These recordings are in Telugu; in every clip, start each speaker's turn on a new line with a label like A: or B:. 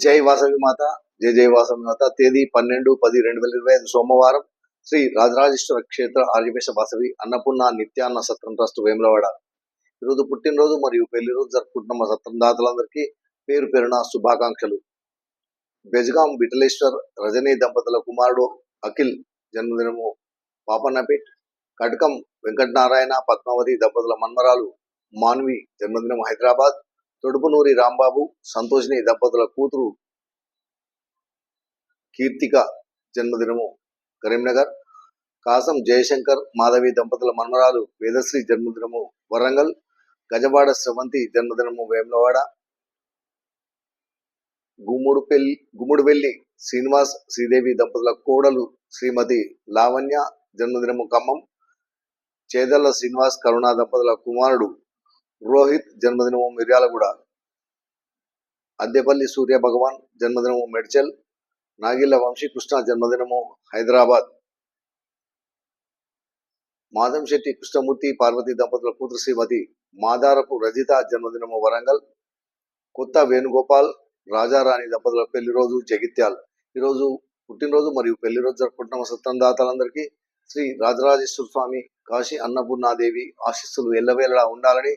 A: జై వాసవి మాత, జై జై వాసవి మాత. తేదీ 12/10/2025 సోమవారం. శ్రీ రాజరాజేశ్వర క్షేత్ర ఆర్యవేశ వాసవి అన్నపూర్ణ నిత్యాన్న సత్రం ట్రస్ట్ వేములవాడ. ఈరోజు పుట్టినరోజు మరియు పెళ్లి రోజు జరుపుకుంటున్న మా సత్రం దాతలందరికీ పేరు పేరున శుభాకాంక్షలు. బెజగాం విఠలేశ్వర్ రజనీ దంపతుల కుమారుడు అఖిల్ జన్మదినము పాపన్నపేట్. కటకం వెంకటనారాయణ పద్మావతి దంపతుల మన్మరాలు మాన్వి జన్మదినం హైదరాబాద్. తొడుపునూరి రాంబాబు సంతోషిని దంపతుల కూతురు కీర్తిక జన్మదినము కరీంనగర్. కాసం జయశంకర్ మాధవి దంపతుల మన్మరాలు వేదశ్రీ జన్మదినము వరంగల్. గజవాడ స్రవంతి జన్మదినము వేములవాడ. గుమ్ముడువెల్లి శ్రీనివాస్ శ్రీదేవి దంపతుల కోడలు శ్రీమతి లావణ్య జన్మదినము ఖమ్మం. చేదల్ల శ్రీనివాస్ కరుణ దంపతుల కుమారుడు రోహిత్ జన్మదినము మిర్యాలగూడ. అద్దెపల్లి సూర్య భగవాన్ జన్మదినము మెడ్చల్. నాగిళ్ల వంశీకృష్ణ జన్మదినము హైదరాబాద్. మాధంశెట్టి కృష్ణమూర్తి పార్వతి దంపతుల కూతురు శ్రీమతి మాదారపు రజిత జన్మదినము వరంగల్. కొత్త వేణుగోపాల్ రాజారాణి దంపతుల పెళ్లి రోజు జగిత్యాల్. ఈరోజు పుట్టినరోజు మరియు పెళ్లి రోజు జరుపుకుంటున్న సత్రం దాతలందరికీ శ్రీ రాజరాజేశ్వర స్వామి కాశీ అన్నపూర్ణాదేవి ఆశీస్సులు ఎల్లవేళలా ఉండాలని.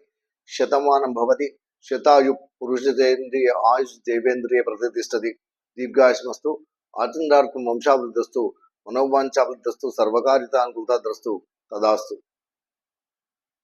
A: శతమానం భవతి శతాయు పురుషేంద్రియ ఆయుష్ దేవేంద్రియ ప్రతిష్టతి. దీర్ఘాయుష్మస్తు ఆచందార్కం వంశాభివృద్ధస్తు మనోవాంఛాభివృద్ధస్తు సర్వకారితానుకూలతాద్రస్తు తదాస్తు.